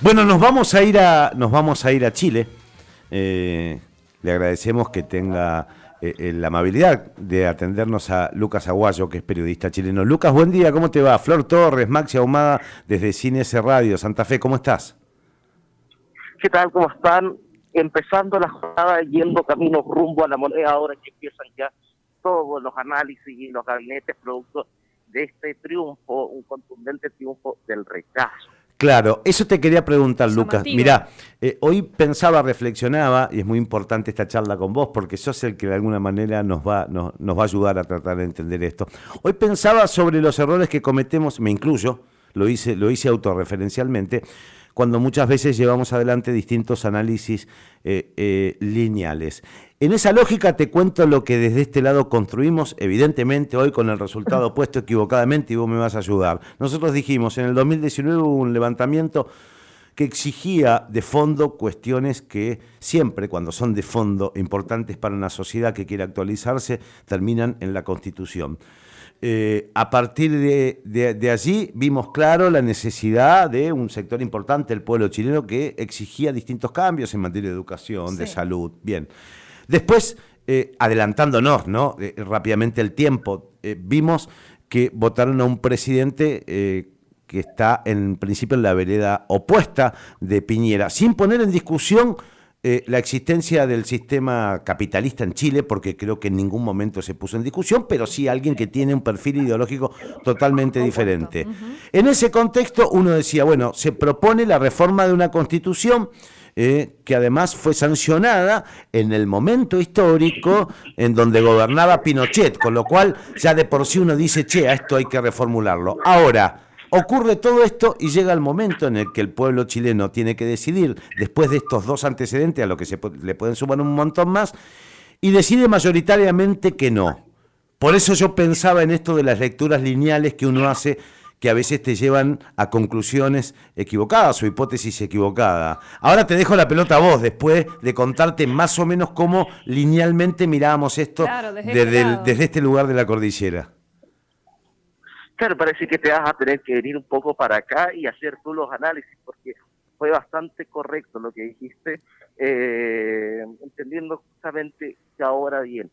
Bueno, nos vamos a ir a Chile. Le agradecemos que tenga la amabilidad de atendernos a Lucas Aguayo, que es periodista chileno. Lucas, buen día, ¿cómo te va? Flor Torres, Maxi Ahumada, desde Cine S Radio, Santa Fe, ¿cómo estás? ¿Qué tal? ¿Cómo están? Empezando la jornada, yendo camino rumbo a la moneda, ahora que empiezan ya todos los análisis y los gabinetes producto de este triunfo, un contundente triunfo del rechazo. Claro, eso te quería preguntar, Lucas. Mirá, hoy pensaba, reflexionaba, y es muy importante esta charla con vos, porque sos el que de alguna manera nos va a ayudar a tratar de entender esto. Hoy pensaba sobre los errores que cometemos, me incluyo, lo hice autorreferencialmente, cuando muchas veces llevamos adelante distintos análisis lineales. En esa lógica te cuento lo que desde este lado construimos, evidentemente hoy con el resultado opuesto equivocadamente, y vos me vas a ayudar. Nosotros dijimos, en el 2019 hubo un levantamiento que exigía de fondo cuestiones que siempre, cuando son de fondo importantes para una sociedad que quiere actualizarse, terminan en la Constitución. A partir de allí vimos claro la necesidad de un sector importante del pueblo chileno que exigía distintos cambios en materia de educación, de salud. Bien. Después, adelantándonos, ¿no? Rápidamente el tiempo, vimos que votaron a un presidente que está en principio en la vereda opuesta de Piñera, sin poner en discusión la existencia del sistema capitalista en Chile, porque creo que en ningún momento se puso en discusión, pero sí alguien que tiene un perfil ideológico totalmente diferente. En ese contexto uno decía, bueno, se propone la reforma de una constitución que además fue sancionada en el momento histórico en donde gobernaba Pinochet, con lo cual ya de por sí uno dice, che, a esto hay que reformularlo. Ahora, ocurre todo esto y llega el momento en el que el pueblo chileno tiene que decidir, después de estos dos antecedentes, a lo que le pueden sumar un montón más, y decide mayoritariamente que no. Por eso yo pensaba en esto de las lecturas lineales que uno hace, que a veces te llevan a conclusiones equivocadas o hipótesis equivocadas. Ahora te dejo la pelota a vos, después de contarte más o menos cómo linealmente mirábamos esto desde este lugar de la cordillera. Claro, parece que te vas a tener que venir un poco para acá y hacer tú los análisis, porque fue bastante correcto lo que dijiste, entendiendo justamente que ahora bien,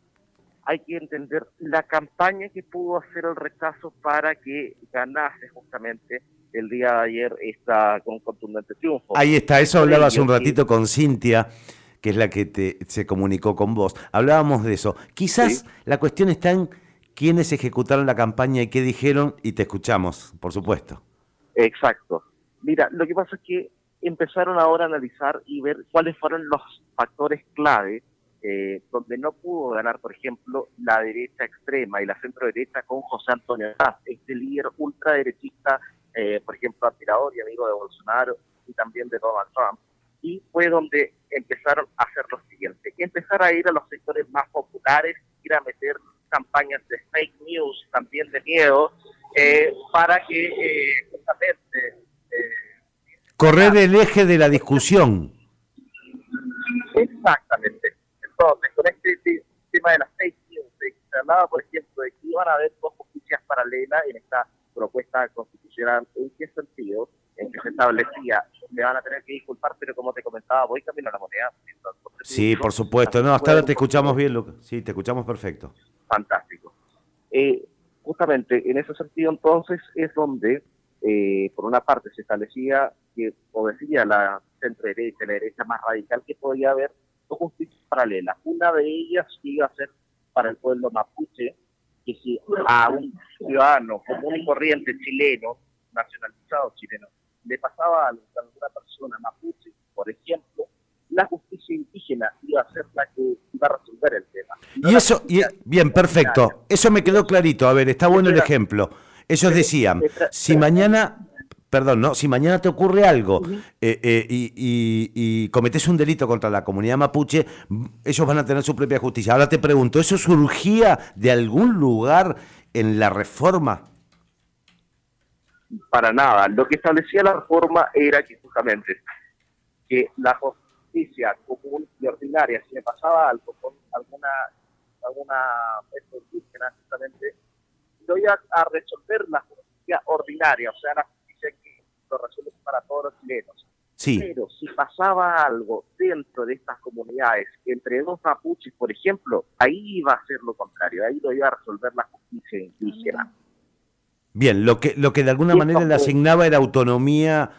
hay que entender la campaña que pudo hacer el rechazo para que ganase justamente el día de ayer con contundente triunfo. Ahí está, eso hablabas un ratito con Cintia, que es la que se comunicó con vos. Hablábamos de eso. Quizás la cuestión está en quiénes ejecutaron la campaña y qué dijeron, y te escuchamos, por supuesto. Exacto. Mira, lo que pasa es que empezaron ahora a analizar y ver cuáles fueron los factores clave donde no pudo ganar, por ejemplo, la derecha extrema y la centro derecha con José Antonio Caz, este líder ultraderechista, por ejemplo, admirador y amigo de Bolsonaro y también de Donald Trump. Y fue donde empezaron a hacer lo siguiente, empezar a ir a los sectores más populares, ir a meter campañas de fake news, también de miedo, para que justamente... correr el eje de la discusión. Exactamente. Entonces, con este tema de las fake news, se hablaba, por ejemplo, de que iban a haber dos justicias paralelas en esta propuesta constitucional. ¿En qué sentido? En que se establecía, me van a tener que disculpar, pero como te comentaba, voy camino a la moneda. Sí, por supuesto. No, hasta ahora te escuchamos bien, Lucas. Sí, te escuchamos perfecto. Fantástico. Justamente en ese sentido, entonces, es donde, por una parte, se establecía que, o decía la centro-derecha, la derecha más radical, que podía haber dos justicias paralelas. Una de ellas iba a ser para el pueblo mapuche, que si a un ciudadano común y corriente chileno, nacionalizado chileno, le pasaba a alguna persona mapuche, por ejemplo, la justicia indígena iba a ser la que iba a resolver el tema. No, y eso, bien, perfecto. Eso me quedó clarito. A ver, está bueno el ejemplo. Ellos decían, si mañana... Perdón, ¿no? Si mañana te ocurre algo y cometes un delito contra la comunidad mapuche, ellos van a tener su propia justicia. Ahora te pregunto, ¿eso surgía de algún lugar en la reforma? Para nada. Lo que establecía la reforma era que justamente que la justicia común y ordinaria, si le pasaba algo con alguna indígena, justamente, lo iba a resolver la justicia ordinaria, o sea, la que lo resuelve para todos los chilenos. Sí. Pero si pasaba algo dentro de estas comunidades, entre dos mapuches, por ejemplo, ahí iba a ser lo contrario, ahí lo iba a resolver la justicia indígena. Bien, lo que de alguna Y manera esto le fue, asignaba era autonomía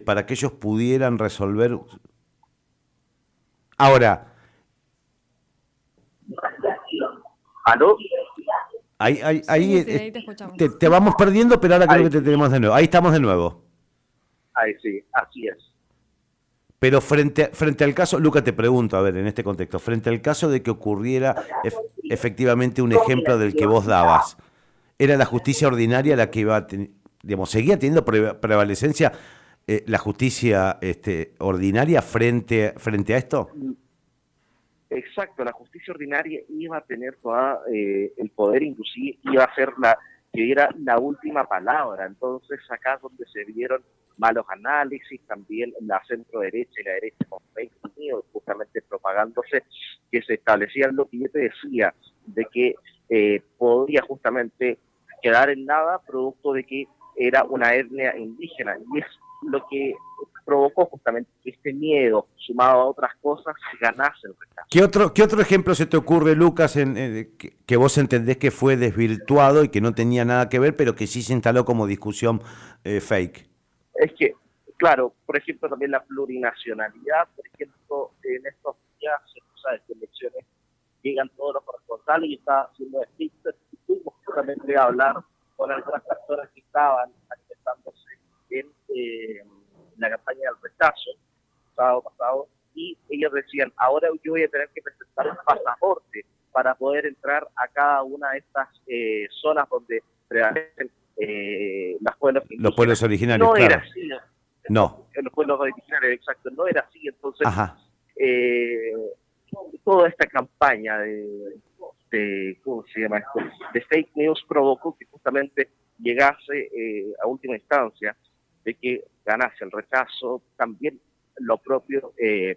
para que ellos pudieran resolver. Ahora, ¿aló? ahí Sí, ahí te escuchamos. te vamos perdiendo, pero ahora creo Ahí que te sí, tenemos de nuevo. Ahí estamos de nuevo. ahí sí, así es. Pero frente al caso, Luca, te pregunto, a ver, en este contexto, frente al caso de que ocurriera efectivamente un ejemplo del que vos dabas, ¿era la justicia ordinaria la que iba a digamos, seguía teniendo prevalecencia la justicia ordinaria frente a esto? Exacto, la justicia ordinaria iba a tener todo el poder, inclusive iba a ser la que era la última palabra. Entonces acá es donde se vieron malos análisis, también la centro derecha y la derecha con fake news, justamente propagándose, que se establecían lo que yo te decía, de que podía justamente quedar en nada producto de que era una etnia indígena, y es lo que provocó justamente que este miedo, sumado a otras cosas, ganase el rechazo. ¿Qué otro ejemplo se te ocurre, Lucas, que vos entendés que fue desvirtuado y que no tenía nada que ver, pero que sí se instaló como discusión fake? Es que, claro, por ejemplo, también la plurinacionalidad, por ejemplo, en estos días, sabes que elecciones llegan todos los corresponsales y está haciendo estrictos, y tuvimos justamente a hablar con algunas personas que estaban manifestándose en la campaña del rechazo, sábado pasado, y ellos decían, ahora yo voy a tener que presentar un pasaporte para poder entrar a cada una de estas zonas donde prevalecen los pueblos originarios, no claro. era así. No. Los pueblos originarios, exacto, no era así. Entonces, Ajá. Toda esta campaña de ¿cómo se llama esto? De fake news provocó que justamente llegase a última instancia de que ganase el rechazo. También lo propio,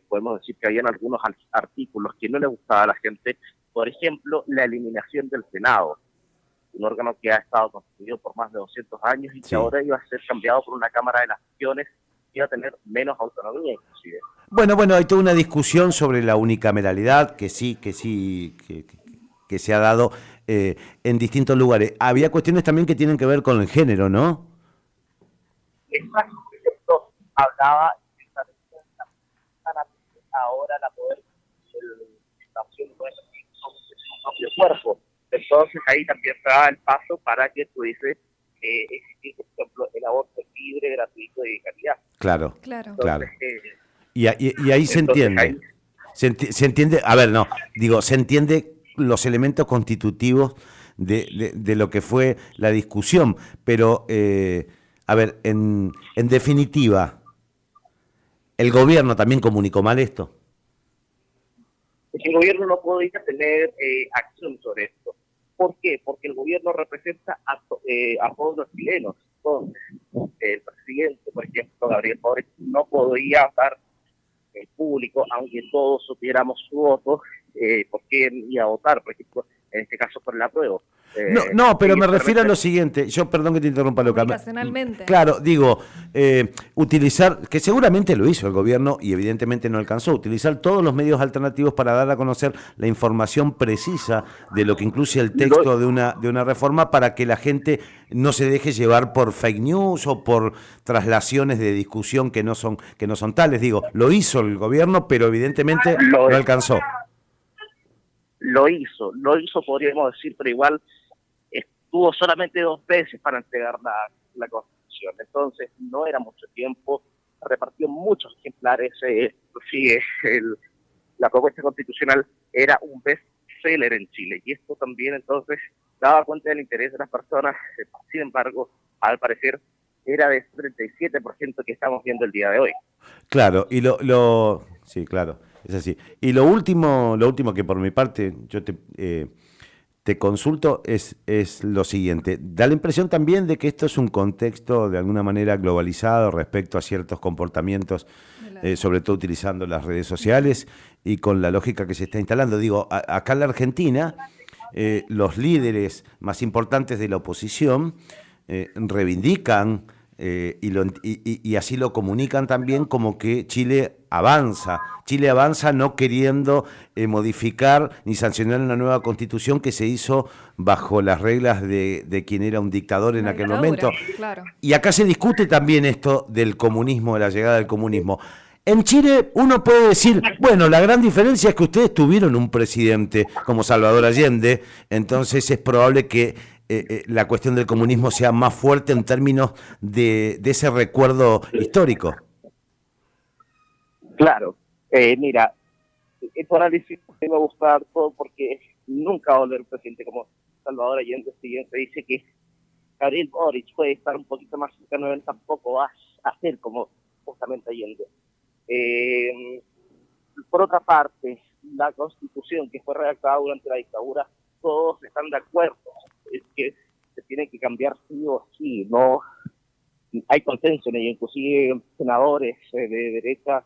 podemos decir que habían algunos artículos que no le gustaba a la gente, por ejemplo, la eliminación del Senado, un órgano que ha estado constituido por más de 200 años y que ahora iba a ser cambiado por una Cámara de las Regiones que iba a tener menos autonomía inclusive. Bueno, hay toda una discusión sobre la unicameralidad que se ha dado en distintos lugares. Había cuestiones también que tienen que ver con el género, ¿no? Exacto, esto hablaba ahora la poder el su propio cuerpo. Entonces ahí también se da el paso para que tú dices por ejemplo, el aborto libre, gratuito y de calidad. Claro. Entonces, Y ahí se entiende. Ahí, se entiende, a ver, no, digo, se entiende los elementos constitutivos de lo que fue la discusión, pero, a ver, en definitiva, ¿el gobierno también comunicó mal esto? El gobierno no podía tener acción sobre esto. ¿Por qué? Porque el gobierno representa a todos los chilenos. Entonces, el presidente, por ejemplo, Gabriel Boric, no podía estar en público, aunque todos supiéramos su voto, por quién iba a votar, por ejemplo, en este caso por el apruebo. No, pero me refiero a lo siguiente. Yo, perdón que te interrumpa, Luca. Comunicacionalmente. Claro, digo, utilizar, que seguramente lo hizo el gobierno y evidentemente no alcanzó, utilizar todos los medios alternativos para dar a conocer la información precisa de lo que incluye el texto de una reforma para que la gente no se deje llevar por fake news o por traslaciones de discusión que no son tales. Digo, lo hizo el gobierno, pero evidentemente no alcanzó. Lo hizo, podríamos decir, pero igual tuvo solamente 2 veces para entregar la Constitución, entonces no era mucho tiempo, repartió muchos ejemplares, la propuesta constitucional era un bestseller en Chile, y esto también entonces daba cuenta del interés de las personas. Sin embargo, al parecer era de 37% que estamos viendo el día de hoy. Claro, y sí, claro, es así. Y lo último que por mi parte yo te consulto es lo siguiente. Da la impresión también de que esto es un contexto de alguna manera globalizado respecto a ciertos comportamientos, sobre todo utilizando las redes sociales y con la lógica que se está instalando. Digo, acá en la Argentina, los líderes más importantes de la oposición reivindican y así lo comunican también como que Chile avanza. Chile avanza no queriendo modificar ni sancionar una nueva constitución que se hizo bajo las reglas de quien era un dictador en aquel momento. Claro. Y acá se discute también esto del comunismo, de la llegada del comunismo. En Chile uno puede decir, bueno, la gran diferencia es que ustedes tuvieron un presidente como Salvador Allende, entonces es probable que la cuestión del comunismo sea más fuerte en términos de ese recuerdo histórico. Claro, mira, esto análisis me gusta todo porque nunca va a volver un presidente como Salvador Allende. Si bien se dice que Gabriel Boric puede estar un poquito más cercano a él, tampoco va a ser como justamente Allende. Por otra parte, la Constitución que fue redactada durante la dictadura, todos están de acuerdo, es que se tiene que cambiar sí o sí, no hay consenso en ello, inclusive senadores de derecha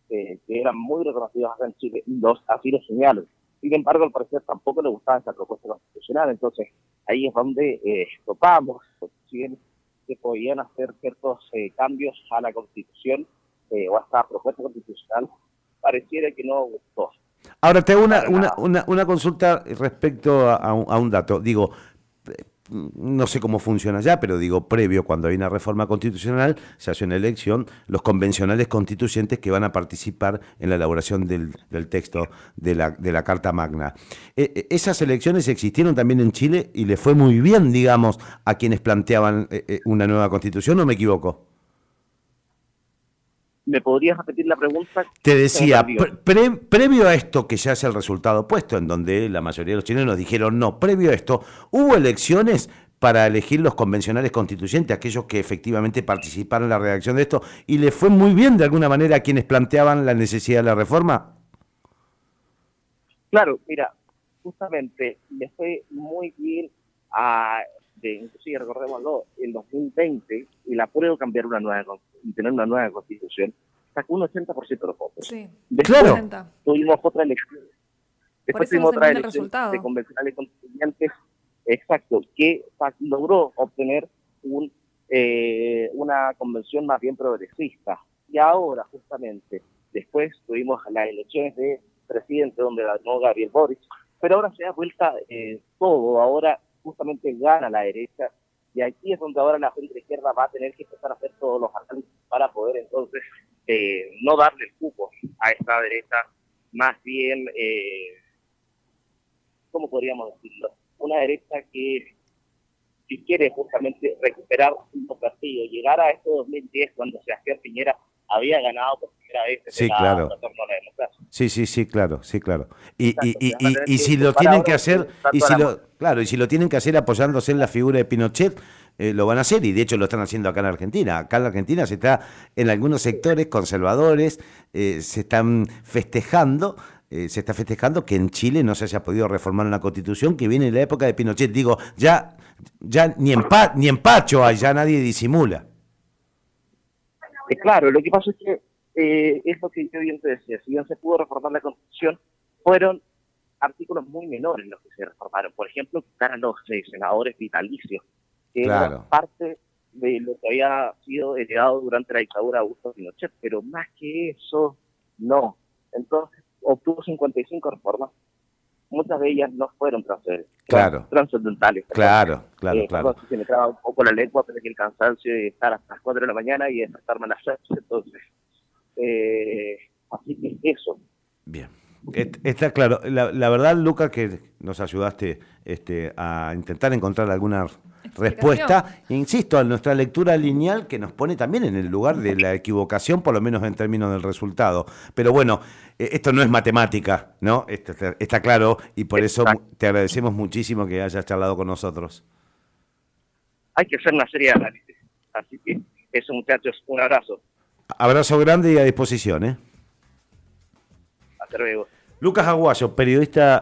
que eran muy reconocidos acá en Chile, así lo señalan. Sin embargo, al parecer tampoco le gustaba esta propuesta constitucional, entonces ahí es donde topamos, si bien se podían hacer ciertos cambios a la Constitución o a esta propuesta constitucional, pareciera que no gustó. Ahora te hago una consulta respecto a un dato. Digo, no sé cómo funciona ya, pero digo, previo, cuando hay una reforma constitucional, se hace una elección, los convencionales constituyentes que van a participar en la elaboración del texto de la Carta Magna. Esas elecciones existieron también en Chile y le fue muy bien, digamos, a quienes planteaban una nueva constitución, ¿o me equivoco? ¿Me podrías repetir la pregunta? Te decía, previo a esto, que ya es el resultado opuesto, en donde la mayoría de los chilenos dijeron no, previo a esto, ¿hubo elecciones para elegir los convencionales constituyentes, aquellos que efectivamente participaron en la redacción de esto, y le fue muy bien de alguna manera a quienes planteaban la necesidad de la reforma? Claro, mira, justamente le fue muy bien inclusive recordémoslo, en 2020, el apruebo cambiar y tener una nueva constitución, sacó un 80% de los votos. Sí. Después Claro. tuvimos otra elección. Después tuvimos otra elección de convencionales constituyentes, exacto, que logró obtener una convención más bien progresista. Y ahora, justamente, después tuvimos las elecciones de presidente, donde ganó Gabriel Boric, pero ahora se da vuelta todo, ahora justamente gana la derecha, y aquí es donde ahora la gente de izquierda va a tener que empezar a hacer todos los análisis para poder entonces no darle el cupo a esta derecha, más bien, ¿cómo podríamos decirlo? Una derecha que si quiere justamente recuperar un partido, llegar a este 2010 cuando Sebastián Piñera había ganado por primera vez Sí, claro. retorno a la democracia. Sí, claro. Y Exacto, si lo tienen que hacer, y si lo tienen que hacer apoyándose en la figura de Pinochet, lo van a hacer, y de hecho lo están haciendo acá en Argentina. Acá en Argentina en algunos sectores conservadores, se está festejando que en Chile no se haya podido reformar una constitución que viene de la época de Pinochet. Digo, ya ni empacho hay, ya nadie disimula. Claro, lo que pasa es que es lo que yo bien te decía, si bien se pudo reformar la Constitución, fueron artículos muy menores los que se reformaron. Por ejemplo, quitar a los senadores vitalicios, que era parte de lo que había sido heredado durante la dictadura de Augusto Pinochet, pero más que eso, no. Entonces, obtuvo 55 reformas, muchas de ellas no fueron trascendentales. Claro. Se me traba un poco la lengua, pero que el cansancio de estar hasta las 4 de la mañana y despertarme a las 6, entonces, así que eso. Bien, está claro. La verdad, Lucas, que nos ayudaste a intentar encontrar alguna respuesta, insisto, a nuestra lectura lineal que nos pone también en el lugar de la equivocación, por lo menos en términos del resultado. Pero bueno, esto no es matemática, ¿no? Esto está claro, y por eso te agradecemos muchísimo que hayas charlado con nosotros. Hay que hacer una serie de análisis. Así que eso, muchachos, un abrazo. Abrazo grande y a disposición, ¿eh? Hasta luego. Lucas Aguayo, periodista